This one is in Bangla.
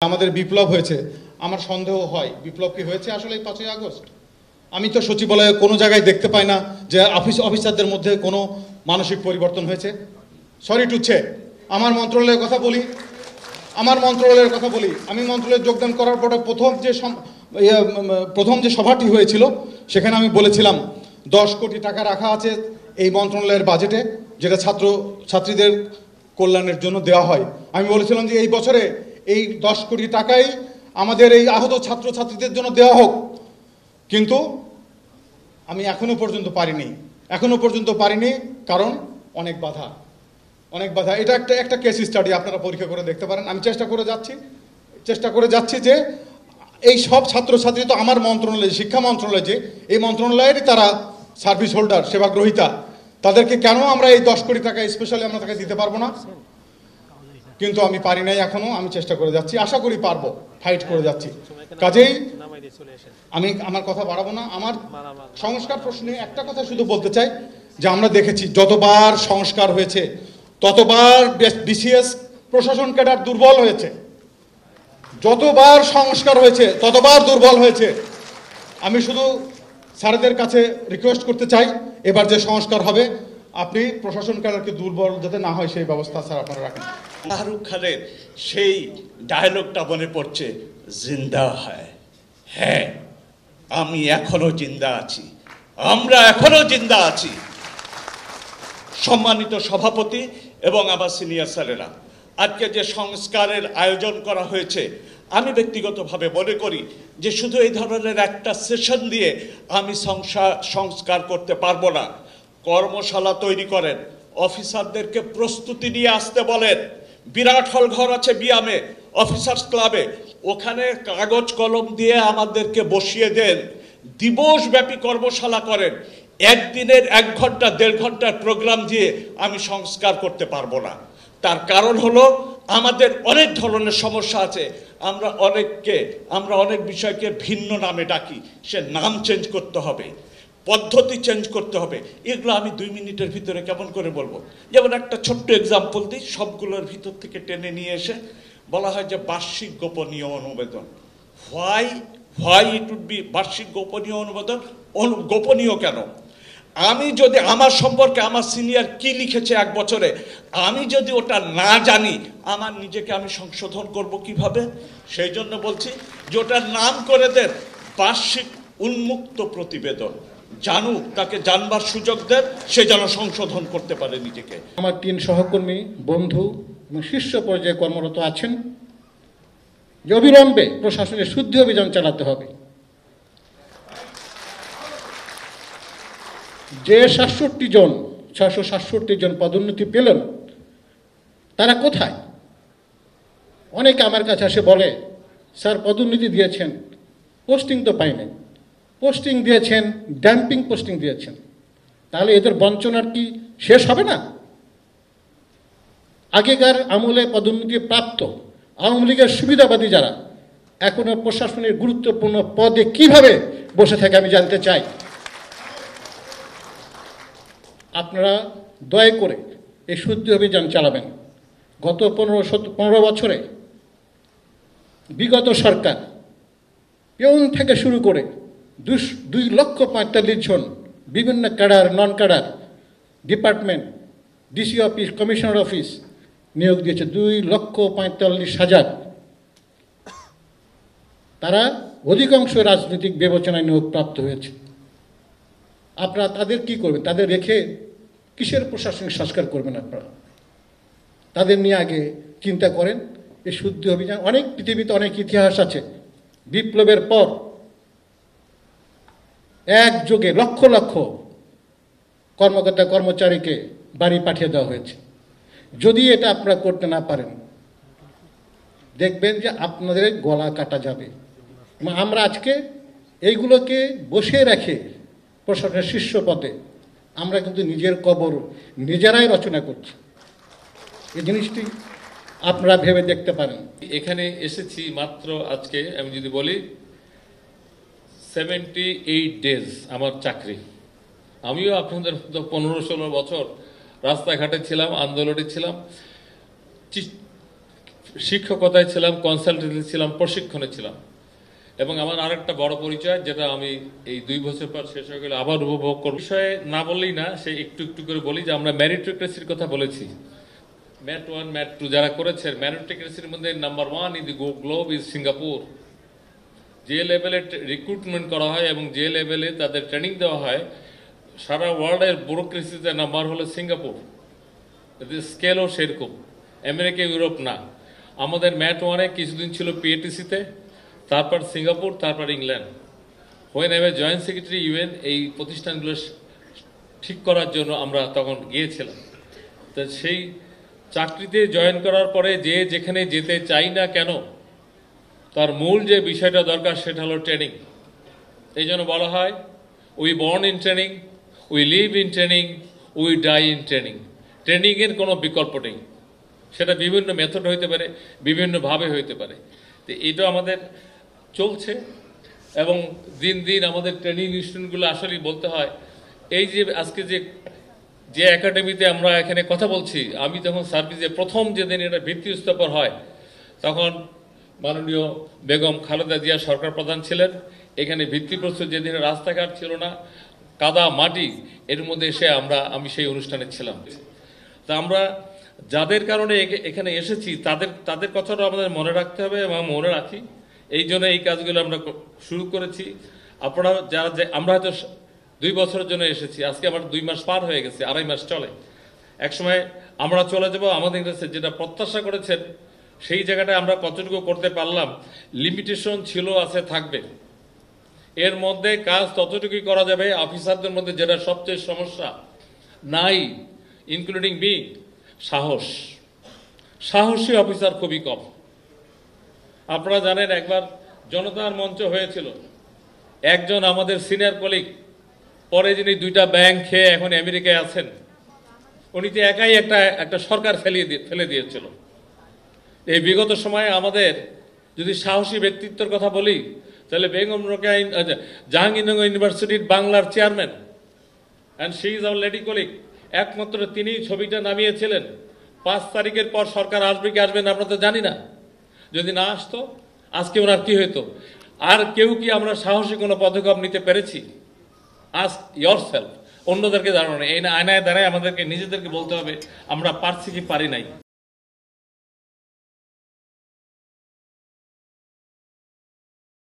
আমাদের বিপ্লব হয়েছে, আমার সন্দেহ হয় বিপ্লব কি হয়েছে আসলে 5ই আগস্ট। আমি তো সচিবালয়ে কোনো জায়গায় দেখতে পাই না যে অফিসারদের মধ্যে কোনো মানসিক পরিবর্তন হয়েছে। সরি টু সে, আমার মন্ত্রণালয়ের কথা বলি, আমি মন্ত্রণালয়ে যোগদান করার পরে প্রথম যে সভাটি হয়েছিল সেখানে আমি বলেছিলাম 10 কোটি টাকা রাখা আছে এই মন্ত্রণালয়ের বাজেটে, যেটা ছাত্রীদের কল্যাণের জন্য দেওয়া হয়। আমি বলেছিলাম যে এই বছরে এই 10 কোটি টাকাই আমাদের এই আহত ছাত্রছাত্রীদের জন্য দেওয়া হোক, কিন্তু আমি এখনো পর্যন্ত পারিনি, কারণ অনেক বাধা। এটা একটা কেস স্টাডি, আপনারা পরীক্ষা করে দেখতে পারেন। আমি চেষ্টা করে যাচ্ছি যে এই সব ছাত্রছাত্রী তো আমার মন্ত্রণালয়, শিক্ষা মন্ত্রণালয়, যে এই মন্ত্রণালয়েরই তারা সার্ভিস হোল্ডার, সেবা গ্রহীতা, তাদেরকে কেন আমরা এই 10 কোটি টাকা স্পেশালি আমরা তাকে দিতে পারবো না? কিন্তু আমি পারি নাই এখনো, আমি চেষ্টা করে যাচ্ছি, আশা করি পারবো, ফাইট করে যাচ্ছি। কাজেই আমি আমার কথা বাড়াবো না। আমার সংস্কার প্রশ্নে একটা কথা শুধু বলতে চাই যে আমরা দেখেছি যতবার সংস্কার হয়েছে ততবার বিসিএস প্রশাসন ক্যাডার দুর্বল হয়েছে, যতবার সংস্কার হয়েছে ততবার দুর্বল হয়েছে। আমি শুধু স্যারদের কাছে রিকোয়েস্ট করতে চাই, এবার যে সংস্কার হবে আপনি প্রশাসন ক্যাডারকে দুর্বল যাতে না হয় সেই ব্যবস্থা স্যার আপনারা রাখেন। শাহরুখ খানের সেই ডায়লগটা মনে পড়ছে, জিন্দা হয়। হ্যাঁ, আমি এখনো জিন্দা আছি, আমরা এখনো জিন্দা আছি। সম্মানিত সভাপতি এবং আমার সিনিয়র স্যারেরা, আজকে যে সংস্কারের আয়োজন করা হয়েছে, আমি ব্যক্তিগতভাবে মনে করি যে শুধু এই ধরনের একটা সেশন দিয়ে আমি সংস্কার করতে পারবো না। কর্মশালা তৈরি করেন, অফিসারদেরকে প্রস্তুতি নিয়ে আসতে বলেন। বিরাট হল ঘর আছে বিয়ামে, অফিসার্স ক্লাবে, ওখানে কাগজ কলম দিয়ে আমাদেরকে বসিয়ে দেন। দিবসব্যাপী কর্মশালা করেন। একদিনের 1 ঘন্টা 1.5 ঘন্টার প্রোগ্রাম দিয়ে আমি সংস্কার করতে পারবো না। তার কারণ হলো আমাদের অনেক ধরনের সমস্যা আছে। আমরা অনেক বিষয়কে ভিন্ন নামে ডাকি, সে নাম চেঞ্জ করতে হবে, পদ্ধতি চেঞ্জ করতে হবে। এগুলো আমি 2 মিনিটের ভিতরে কেমন করে বলবো? যেমন একটা ছোট্ট এক্সাম্পল দিই, সবগুলোর ভিতর থেকে টেনে নিয়ে এসে বলা হয় যে বার্ষিক গোপনীয় অনুবেদন। হোয়াই ইট উড বি বার্ষিক গোপনীয় অনুবেদন? গোপনীয় কেন? আমি যদি আমার সম্পর্কে আমার সিনিয়র কি লিখেছে 1 বছরে, আমি যদি ওটা না জানি, আমার নিজেকে আমি সংশোধন করব কিভাবে? সেই জন্য বলছি যে ওটার নাম করে দেন বার্ষিক উন্মুক্ত প্রতিবেদন। জানুক, তাকে জানবার সুযোগ দেন, সে যেন সংশোধন করতে পারে নিজেকে। আমার 3 সহকর্মী, বন্ধু এবং শীর্ষ পর্যায়ে কর্মরত আছেন যে অবিলম্বে প্রশাসনের শুদ্ধি অভিযান চালাতে হবে। যে 667 জন পদোন্নতি পেলেন, তারা কোথায়? অনেকে আমার কাছে এসে বলে, স্যার পদোন্নতি দিয়েছেন, পোস্টিং তো পাই নাই। পোস্টিং দিয়েছেন, ড্যাম্পিং পোস্টিং দিয়েছেন, তাহলে এদের বঞ্চনার কি শেষ হবে না? আগেকার আমলে পদোন্নতি প্রাপ্ত আওয়ামী লীগের সুবিধাবাদী যারা এখনো প্রশাসনের গুরুত্বপূর্ণ পদে কিভাবে বসে থাকে আমি জানতে চাই। আপনারা দয়া করে এই শুদ্ধি অভিযান চালাবেন। গত 15 বছরে বিগত সরকার পিয়ন থেকে শুরু করে 2,45,000 জন বিভিন্ন cadre, non cadre, department, DC office, commissioner office নিয়োগ দিয়েছে। 2,45,000। তারা অধিকাংশ রাজনৈতিক বিবেচনায় নিয়োগপ্রাপ্ত হয়েছে। আপনারা তাদের কি করবেন? তাদের রেখে কিসের প্রশাসনিক সংস্কার করবেন? আপনারা তাদের নিয়ে আগে চিন্তা করেন। এই শুদ্ধি অভিযান, অনেক পৃথিবীতে অনেক ইতিহাস আছে। বিপ্লবের পর একযোগে লক্ষ লক্ষ কর্মকর্তা কর্মচারীকে বাড়ি পাঠিয়ে দেওয়া হয়েছে। যদি এটা আপনারা করতে না পারেন, দেখবেন যে আপনাদের গলা কাটা যাবে। আমরা আজকে এইগুলোকে বসিয়ে রেখে প্রশাসনের শীর্ষ পদে আমরা কিন্তু নিজের কবর নিজেরাই রচনা করছি। এই জিনিসটি আপনারা ভেবে দেখতে পারেন। এখানে এসেছি মাত্র, আজকে আমি যদি বলি 78 ডেজ আমার চাকরি। আমিও আপনাদের মতো 15-16 বছর রাস্তাঘাটে ছিলাম, আন্দোলনে ছিলাম। শিক্ষকতায় ছিলাম, কনসালটেন্সি ছিলাম, প্রশিক্ষণে ছিলাম। এবং আমার আরেকটা বড় পরিচয়, যেটা আমি এই 2 বছর পর শেষ হয়ে গেলে আবার উপভোগ করব, বিষয়ে না বললেই না, সে একটু একটু করে বলি যে আমরা মেরিটোক্রেসির কথা বলেছি। ম্যাট 1, ম্যাট 2 যারা করেছেন, মেরিটোক্রেসির মধ্যে number 1 in the globe is Singapore. যে লেভেলে রিক্রুটমেন্ট করা হয় এবং যে লেভেলে তাদের ট্রেনিং দেওয়া হয়, সারা ওয়ার্ল্ডের ব্যুরোক্রেসিতে নাম্বার হলো সিঙ্গাপুর। স্কেলও সেরকম, আমেরিকা ইউরোপ না। আমাদের ম্যাট 1-এ কিছুদিন ছিল পিএটিসিতে, তারপর সিঙ্গাপুর, তারপর England. When ever joint secretary UN, এই প্রতিষ্ঠানগুলো ঠিক করার জন্য আমরা তখন গিয়েছিলাম। তো সেই চাকরিতে জয়েন করার পরে যে যেখানে যেতে চাই না কেন, তার মূল যে বিষয়টা দরকার সেটা হলো ট্রেনিং। এই জন্য বলা হয়, we born in training, we live in training, we die in training. ট্রেনিংয়ের কোনো বিকল্প নেই। সেটা বিভিন্ন মেথড হইতে পারে, বিভিন্নভাবে হইতে পারে। তো এটা আমাদের চলছে এবং দিন দিন আমাদের ট্রেনিং ইনস্টিটিউটগুলো আসলেই বলতে হয়, এই যে আজকে যে একাডেমিতে আমরা এখানে কথা বলছি, আমি তখন সার্ভিসে প্রথম যেদিন এটা ভিত্তি স্থাপন হয়, তখন মাননীয় বেগম খালেদা জিয়া সরকার প্রধান ছিলেন। এখানে ভিত্তিপ্রস্তর যেদিন রাস্তাঘাট ছিল না, কাদা মাটি, এর মধ্যে এসে আমি সেই অনুষ্ঠানে ছিলাম। তা আমরা যাদের কারণে এখানে এসেছি তাদের কথাটা আমাদের মনে রাখতে হবে এবং মনে রাখি। এই জন্য এই কাজগুলো আমরা শুরু করেছি। আপনারা আমরা হয়তো 2 বছরের জন্য এসেছি, আজকে আমার 2 মাস পার হয়ে গেছে, 2.5 মাস চলে। একসময় আমরা চলে যাব, আমাদের কাছে যেটা প্রত্যাশা করেছেন সেই জায়গাটায় আমরা কতটুকু করতে পারলাম, লিমিটেশন ছিল, আছে, থাকবে। এর মধ্যে কাজ ততটুকুই করা যাবে। অফিসারদের মধ্যে যেটা সবচেয়ে সমস্যা নাই, ইনক্লুডিং মি, সাহসী অফিসার খুবই কম। আপনারা জানেন, একবার জনতার মঞ্চ হয়েছিল, একজন আমাদের সিনিয়র কলিগ, পরে যিনি 2টা ব্যাংক খেয়ে এখন আমেরিকায় আছেন, উনি তো একাই একটা সরকার ফেলে দিয়েছিল। এই বিগত সময়ে আমাদের যদি সাহসী ব্যক্তিত্বের কথা বলি, তাহলে বেগম রোকেয়া জাহাঙ্গীরনগর ইউনিভার্সিটির বাংলার chairman, and she is our lady colleague, একমাত্র তিনি ছবিটা নামিয়েছিলেন। 5 তারিখের পর সরকার আসবে কি আসবে না আমরা তো জানি না। যদি না আসতো, আজকে ওনার কি হইতো? আর কেউ কি আমরা সাহসী কোনো পদক্ষেপ নিতে পেরেছি? Ask yourself. অন্যদেরকে জানানো নেই, এই না আয়নায় দাঁড়ায় আমাদেরকে নিজেদেরকে বলতে হবে আমরা পারছি কি পারি নাই।